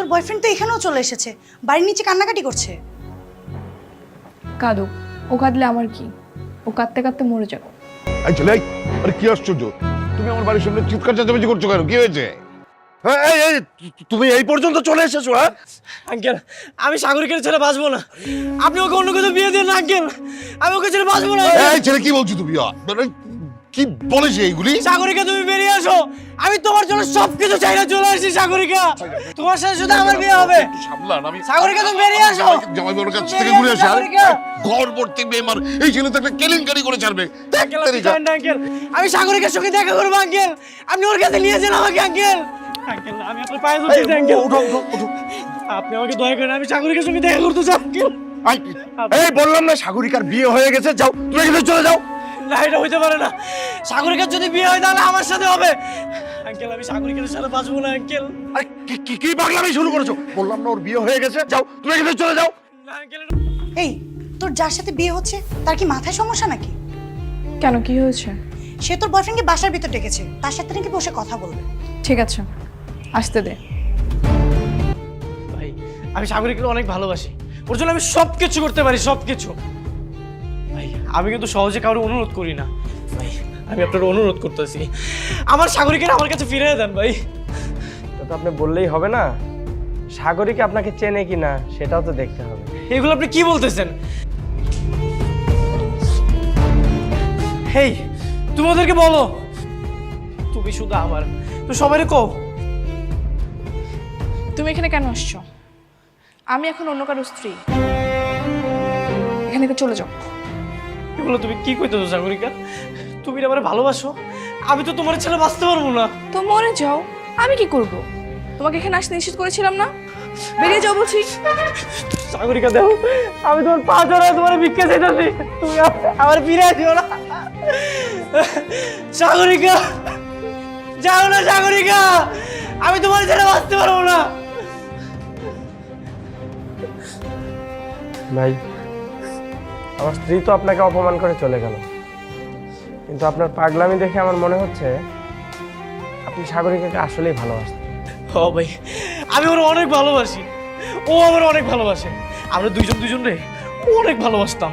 তোর বয়ফ্রেন্ড তো এখানেও চলে এসেছে, বাড়ির নিচে কান্নাকাটি করছে। কাঁদুক, ও কাঁদলে আমার কি? ও কাঁদতে কাঁদতে মরে যাবে। এই ছেলে, আরে কি আশ্চর্য, তুমি আমার বাড়ির সামনে চিৎকার চেঁচামেচি করছো কেন? কি হয়েছে? তুমি এই পর্যন্ত চলে এসেছো? হ্যাঁ আঙ্কেল, আমি সাগরিকার ছেড়ে বাঁচবো না। আপনি ওকে অন্য কোথাও বিয়ে দিন না আঙ্কেল, আমি ওকে ছেড়ে বাঁচবো না। এই ছেলে কি বলছো তুমি? কি বলেছে এইগুলি? সাগরিকা তুমি বেরিয়ে আসো, আমি তোমার জন্য সবকিছু চাইনা চলে আসছি। সাগরিকা, তোমার সাথে শুধু আমার বিয়ে হবে। সামলান, আমি সাগরিকা তুমি বেরিয়ে আসো। জামাই বাবুর কাছ থেকে ঘুরে আসে। ঘর ভর্তি বেমার, এই ছেলে তো একটা কেলেঙ্কারি করে ছাড়বে। আঙ্কেল, আমি সাগরিকার সঙ্গে দেখা করবো আঙ্কেল, আপনি ওর কাছে নিয়ে যান আমাকে আঙ্কেল। আঙ্কেল, আমি আপনার পায়ে ধরছি আঙ্কেল, আপনি আমাকে দয়া করেন, আমি সাগরিকার সঙ্গে দেখা করতে চাই আঙ্কেল। এই বললাম না সাগরিকার বিয়ে হয়ে গেছে, যাও তুমি এখানে চলে যাও। না, এটা হইতে পারে না। সাগরিকার যদি বিয়ে হয় তাহলে আমার সাথে হবে। আঙ্কেল, আমি সাগরিকার সাথে বাঁচবো না আঙ্কেল। আরে কি পাগলামি শুরু করেছো? বললাম না ওর বিয়ে হয়ে গেছে, যাও তুমি এখানে চলে যাও। না আঙ্কেল, এই, তোর যার সাথে বিয়ে হচ্ছে তার কি মাথায় সমস্যা নাকি? কেন, কি হয়েছে? সে তোর বয়ফ্রেন্ডকে বাসার ভিতর ডেকেছে, তার সাথে নাকি বসে কথা বলবে। ঠিক আছে, আসতে দে। ভাই, আমি সাগরিকাকে অনেক ভালোবাসি, ওর জন্য আমি সবকিছু করতে পারি, সবকিছু। ভাই, আমি কিন্তু সহজে কারো অনুরোধ করি না ভাই, আমি আপনার অনুরোধ করতেছি, আমার সাগরিকার আমার কাছে ফিরিয়ে দেন ভাই। তো আপনি বললেই হবে না, সাগরিকা আপনাকে চেনে কিনা সেটাও তো দেখতে হবে। এগুলো আপনি কি বলতেছেন? হেই, তুমি ওদেরকে বলো তুমি শুধু আমার, তো সবাই কও। তুমি এখানে কেন আসছো? আমি এখন অন্য কারো স্ত্রী, এখান থেকে চলে যাও। এগুলো তুমি কি কইতেছো সাগরিকা? তুমি আমার ভালোবাসো, আমি তো তোমার ছেলে বাঁচতে পারবো না। তো মরে যাও, আমি কি করব? তোমাকে এখানে আসতে নিষেধ করেছিলাম না? বেরিয়ে যাও বলছি। সাগরিকা দেখো, আমি তোমার পা ধরে তোমার ভিক্ষা চাইতেছি, তুমি আমার ফিরে আসিও না। সাগরিকা, যাও না সাগরিকা, আমি তোমার ছেলে বাঁচতে পারবো না। ভাই, আমার স্ত্রী তো আপনাকে অপমান করে চলে গেল, কিন্তু আপনার পাগলামি দেখে আমার মনে হচ্ছে আপনি সাগরিকাকে আসলেই ভালোবাসেন। ও ভাই, আমি ওর অনেক ভালোবাসি, ও আমার অনেক ভালোবাসে, আমরা দুইজন রে অনেক ভালোবাসতাম।